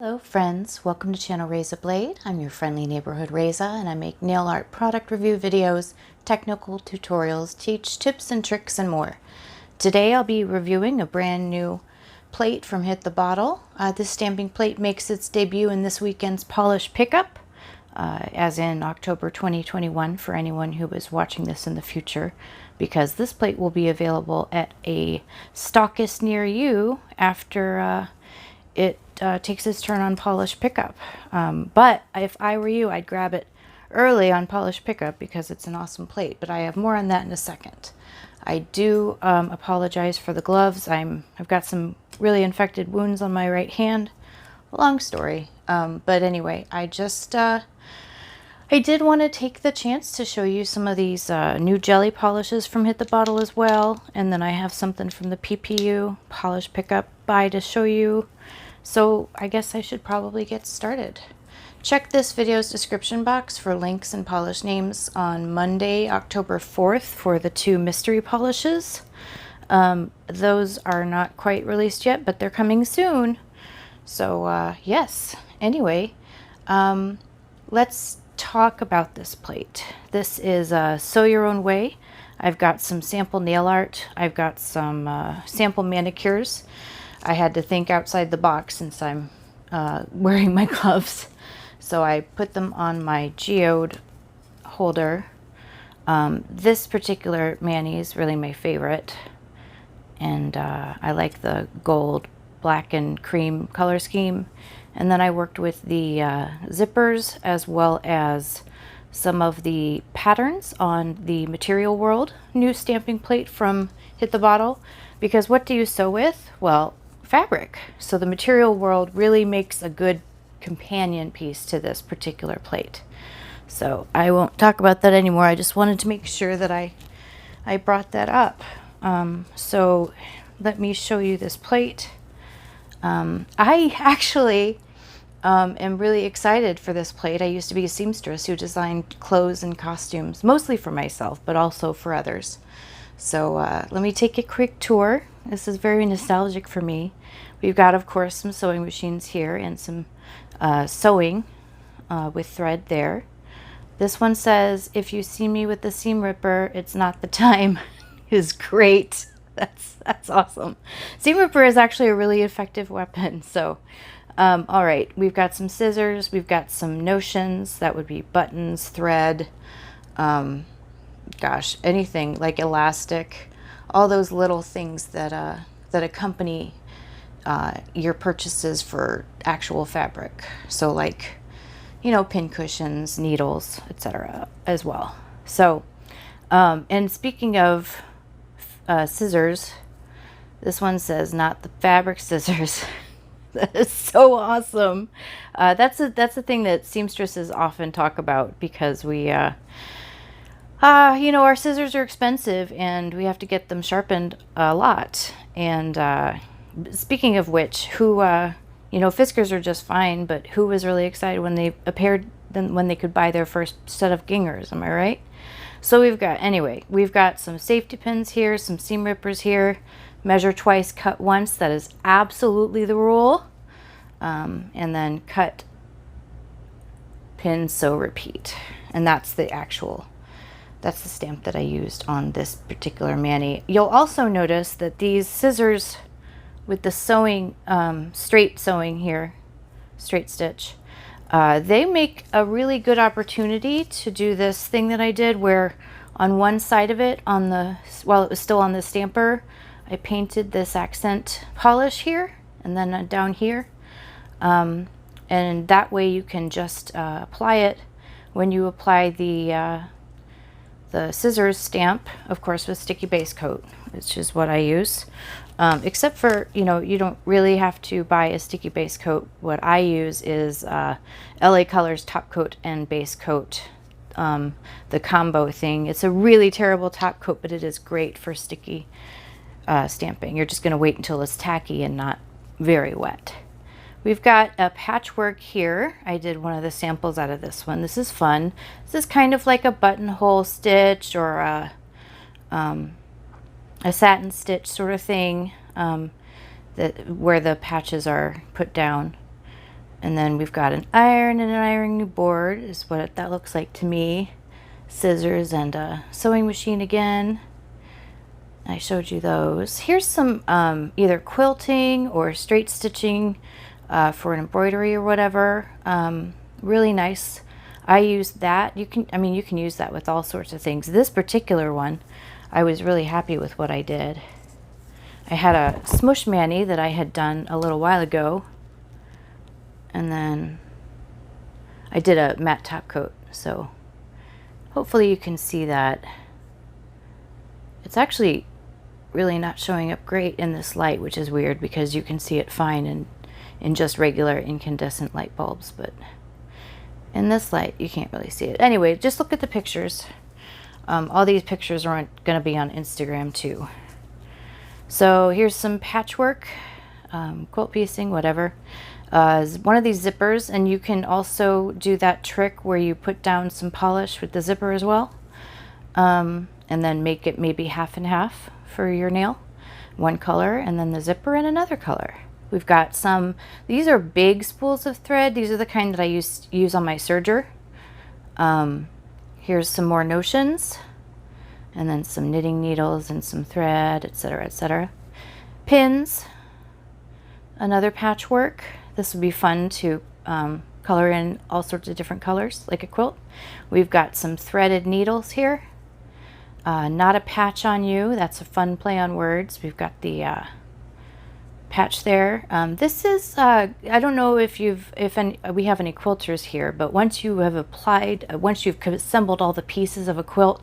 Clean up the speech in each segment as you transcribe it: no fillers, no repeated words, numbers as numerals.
Hello friends, welcome to channel Reza Blade. I'm your friendly neighborhood Reza and I make nail art product review videos, technical tutorials, teach tips and tricks and more. Today I'll be reviewing a brand new plate from Hit the Bottle. This stamping plate makes its debut in this weekend's Polish pickup, as in October 2021 for anyone who is watching this in the future, because this plate will be available at a stockist near you after it takes its turn on Polish pickup. But if I were you, I'd grab it early on Polish pickup because it's an awesome plate, but I have more on that in a second. I do apologize for the gloves. I've got some really infected wounds on my right hand. Long story. But anyway, I did want to take the chance to show you some of these new jelly polishes from Hit the Bottle as well. And then I have something from the PPU Polish Pickup buy to show you. So I guess I should probably get started. Check this video's description box for links and polish names on Monday, October 4th for the two mystery polishes. Those are not quite released yet, but they're coming soon. So yes, anyway, let's talk about this plate. This is Sew Your Own Way. I've got some sample nail art. I've got some sample manicures. I had to think outside the box since I'm wearing my gloves. So I put them on my geode holder. This particular mani is really my favorite. And I like the gold, black, and cream color scheme. And then I worked with the zippers as well as some of the patterns on the Material World new stamping plate from Hit the Bottle. Because what do you sew with? Well, fabric. So the Material World really makes a good companion piece to this particular plate. So I won't talk about that anymore. I just wanted to make sure that I brought that up. So let me show you this plate. I actually am really excited for this plate. I used to be a seamstress who designed clothes and costumes, mostly for myself, but also for others. So let me take a quick tour. This is very nostalgic for me. We've got, of course, some sewing machines here and some sewing with thread there. This one says, "If you see me with the seam ripper, it's not the time." Is great. That's awesome. Seam ripper is actually a really effective weapon. So, all right, we've got some scissors. We've got some notions. That would be buttons, thread, gosh, anything like elastic, all those little things that accompany your purchases for actual fabric. So like, you know, pin cushions, needles, etc. as well. So, and speaking of scissors, this one says not the fabric scissors. That is so awesome. That's a thing that seamstresses often talk about because we you know, our scissors are expensive and we have to get them sharpened a lot. And speaking of which, who you know, Fiskars are just fine, but who was really excited when they appeared, when they could buy their first set of gingers, am I right? So we've got some safety pins here, some seam rippers here, measure twice, cut once. That is absolutely the rule. And then cut, pin, sew, repeat. And that's the stamp that I used on this particular mani. You'll also notice that these scissors with the sewing, straight sewing here, straight stitch, they make a really good opportunity to do this thing that I did where on one side of it, while it was still on the stamper, I painted this accent polish here and then down here. And that way you can just apply it when you apply the scissors stamp, of course, with sticky base coat, which is what I use. Except for, you know, you don't really have to buy a sticky base coat. What I use is LA Colors top coat and base coat, the combo thing. It's a really terrible top coat, but it is great for sticky stamping. You're just going to wait until it's tacky and not very wet. We've got a patchwork here. I did one of the samples out of this one. This is fun. This is kind of like a buttonhole stitch or a satin stitch sort of thing, where the patches are put down. And then we've got an iron and an ironing board is what that looks like to me. Scissors and a sewing machine again. I showed you those. Here's some either quilting or straight stitching for an embroidery or whatever. Really nice. I used that. You can use that with all sorts of things. This particular one, I was really happy with what I did. I had a smush mani that I had done a little while ago, and then I did a matte top coat. So hopefully you can see that. It's actually really not showing up great in this light, which is weird because you can see it fine in just regular incandescent light bulbs, but in this light you can't really see it. Anyway, just look at the pictures. All these pictures are going to be on Instagram too. So here's some patchwork, quilt piecing, whatever. One of these zippers, and you can also do that trick where you put down some polish with the zipper as well, and then make it maybe half and half for your nail, one color, and then the zipper in another color. We've got some, these are big spools of thread. These are the kind that I use on my serger. Here's some more notions, and then some knitting needles and some thread, etc., etc. Pins, another patchwork. This would be fun to color in all sorts of different colors, like a quilt. We've got some threaded needles here. Not a patch on you. That's a fun play on words. We've got the patch there. This is, I don't know if we have any quilters here, but once you have once you've assembled all the pieces of a quilt,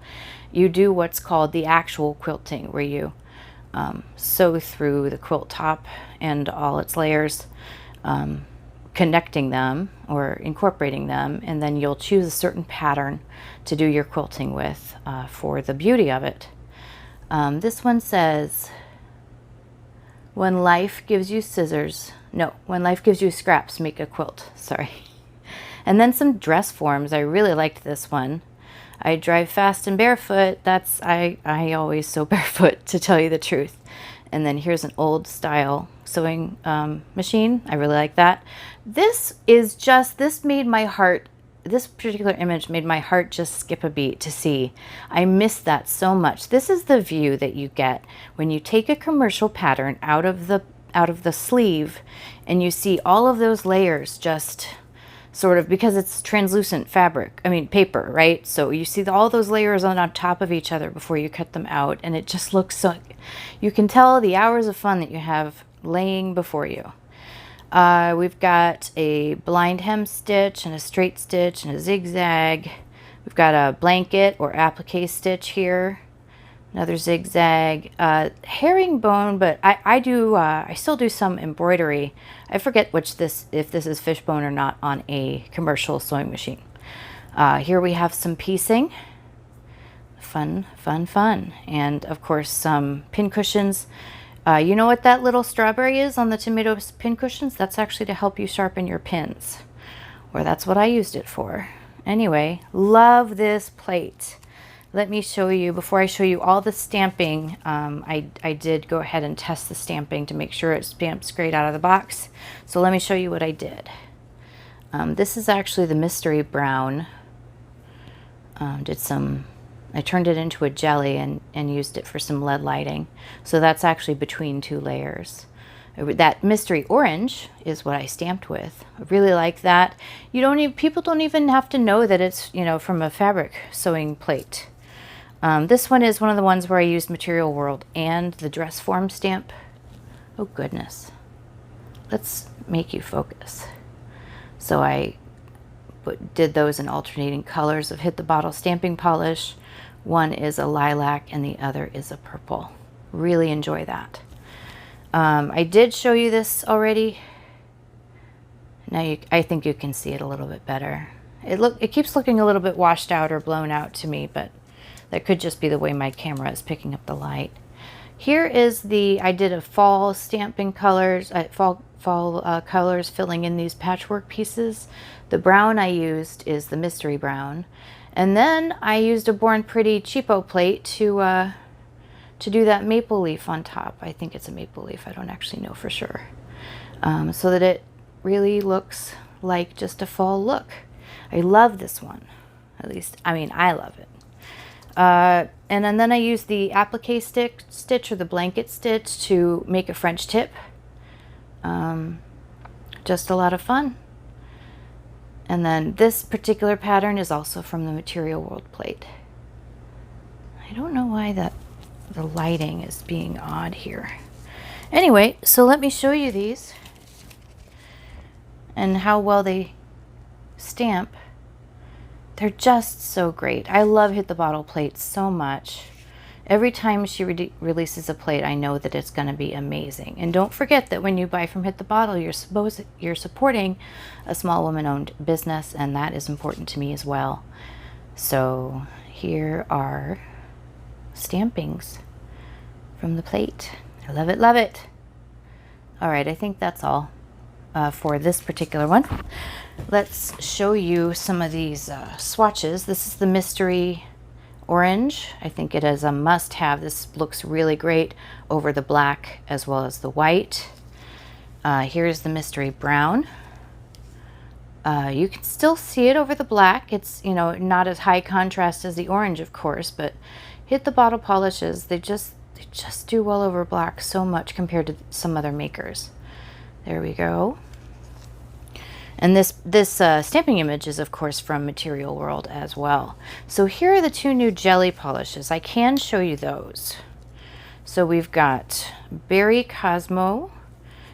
you do what's called the actual quilting, where you sew through the quilt top and all its layers, connecting them or incorporating them, and then you'll choose a certain pattern to do your quilting with for the beauty of it. This one says, when life gives you scissors, no, when life gives you scraps, make a quilt, sorry. And then some dress forms. I really liked this one. I drive fast and barefoot. I always sew barefoot, to tell you the truth. And then here's an old style sewing machine. I really like that. This made my heart, this particular image made my heart just skip a beat to see. I miss that so much. This is the view that you get when you take a commercial pattern out of the sleeve and you see all of those layers just sort of, because it's translucent paper, right? So you see all those layers on top of each other before you cut them out, and it just looks so, you can tell the hours of fun that you have laying before you. We've got a blind hem stitch and a straight stitch and a zigzag. We've got a blanket or applique stitch here, another zigzag, herringbone, but I still do some embroidery. I forget if this is fishbone or not on a commercial sewing machine. Here we have some piecing. Fun, fun, fun. And of course some pin cushions. You know what that little strawberry is on the tomato pin cushions? That's actually to help you sharpen your pins. Or that's what I used it for. Anyway, love this plate. Let me show you, before I show you all the stamping, I did go ahead and test the stamping to make sure it stamps great out of the box. So let me show you what I did. This is actually the mystery brown. I turned it into a jelly and used it for some lead lighting. So that's actually between two layers. That mystery orange is what I stamped with. I really like that. People don't even have to know that it's, from a fabric sewing plate. This one is one of the ones where I used Material World and the dress form stamp. Oh goodness. Let's make you focus. So I did those in alternating colors of Hit the Bottle stamping polish. One is a lilac and the other is a purple. Really enjoy that. I did show you this already. Now I think you can see it a little bit better. It keeps looking a little bit washed out or blown out to me, but that could just be the way my camera is picking up the light. Here is I did a fall stamping colors, fall colors filling in these patchwork pieces. The brown I used is the mystery brown. And then I used a Born Pretty cheapo plate to do that maple leaf on top. I think it's a maple leaf. I don't actually know for sure. So that it really looks like just a fall look. I love this one. At least, I mean, I love it. And then I use the applique stitch or the blanket stitch to make a French tip. Just a lot of fun. And then this particular pattern is also from the Material World plate. I don't know why the lighting is being odd here. Anyway, so let me show you these and how well they stamp. They're just so great. I love Hit the Bottle plates so much. Every time she releases a plate, I know that it's going to be amazing. And don't forget that when you buy from Hit the Bottle, you're supporting a small woman-owned business, and that is important to me as well. So here are stampings from the plate. I love it, love it. All right, I think that's all for this particular one. Let's show you some of these swatches. This is the Mystery Orange. I think it is a must-have. This looks really great over the black as well as the white. Here's the Mystery Brown. You can still see it over the black. It's, you know, not as high contrast as the orange, of course, but Hit the Bottle polishes, they just do well over black so much compared to some other makers. There we go. And this stamping image is, of course, from Material World as well. So here are the two new jelly polishes. I can show you those. So we've got Berry Cosmo.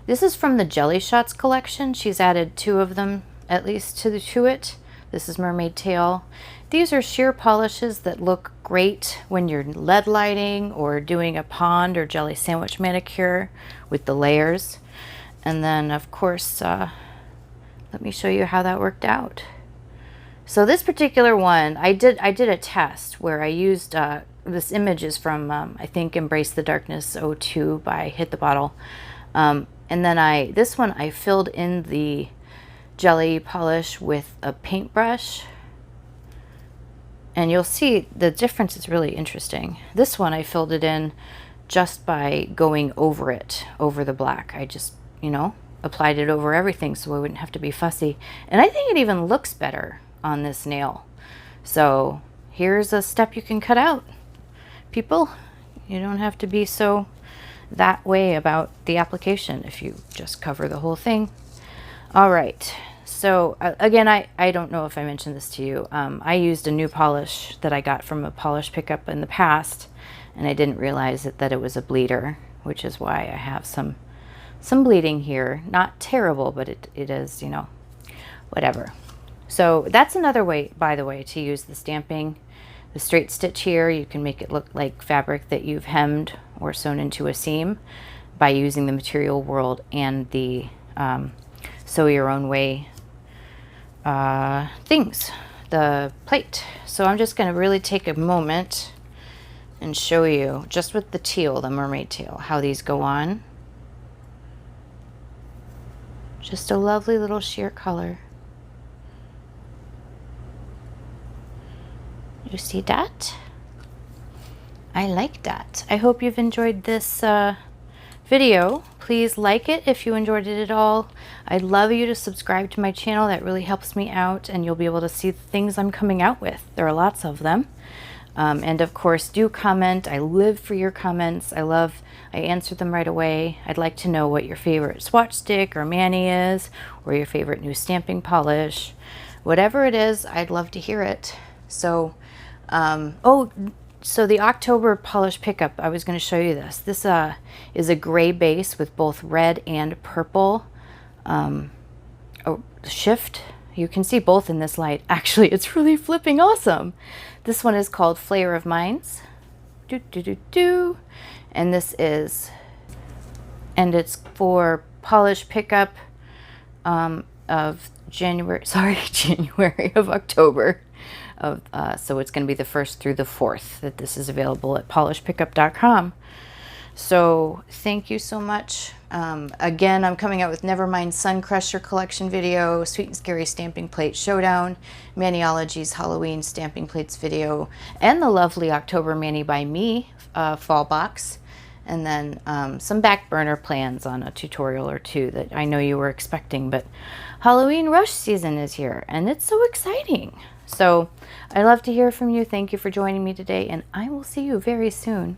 This is from the Jelly Shots collection. She's added 2 of them, at least, to it. This is Mermaid Tail. These are sheer polishes that look great when you're lead lighting or doing a pond or jelly sandwich manicure with the layers. And then, of course, let me show you how that worked out. So this particular one, I did a test where I used, this image is from, I think, Embrace the Darkness 02 by Hit the Bottle. And then this one I filled in the jelly polish with a paintbrush. And you'll see the difference is really interesting. This one I filled it in just by going over it, over the black. I just, you know, applied it over everything so I wouldn't have to be fussy. And I think it even looks better on this nail. So here's a step you can cut out. People, you don't have to be so that way about the application if you just cover the whole thing. All right. So again, I don't know if I mentioned this to you. I used a new polish that I got from a polish pickup in the past, and I didn't realize that it was a bleeder, which is why I have some bleeding here. Not terrible, but it is, you know, whatever. So that's another way, by the way, to use the stamping. The straight stitch here, you can make it look like fabric that you've hemmed or sewn into a seam by using the Material World and the Sew Your Own Way things, the plate. So I'm just going to really take a moment and show you, just with the teal, the Mermaid Tail, how these go on. Just a lovely little sheer color. You see that? I like that. I hope you've enjoyed this video. Please like it if you enjoyed it at all. I'd love you to subscribe to my channel. That really helps me out, and you'll be able to see the things I'm coming out with. There are lots of them. And of course, do comment. I live for your comments. I answer them right away. I'd like to know what your favorite swatch stick or mani is, or your favorite new stamping polish. Whatever it is, I'd love to hear it. So, so the October polish pickup, I was going to show you this. This is a gray base with both red and purple shift. You can see both in this light. Actually, it's really flipping awesome. This one is called Flare of Minds. And this is, and it's for polish pickup of January of October. So it's going to be the 1st through the 4th that this is available at polishpickup.com. So thank you so much. Again, I'm coming out with NeVerMind Sun Crusher collection video, Sweet and Scary Stamping Plate Showdown, Maniology's Halloween Stamping Plates video, and the lovely October Mani by Me fall box. And then some back burner plans on a tutorial or two that I know you were expecting, but Halloween rush season is here and it's so exciting. So I'd love to hear from you. Thank you for joining me today, and I will see you very soon.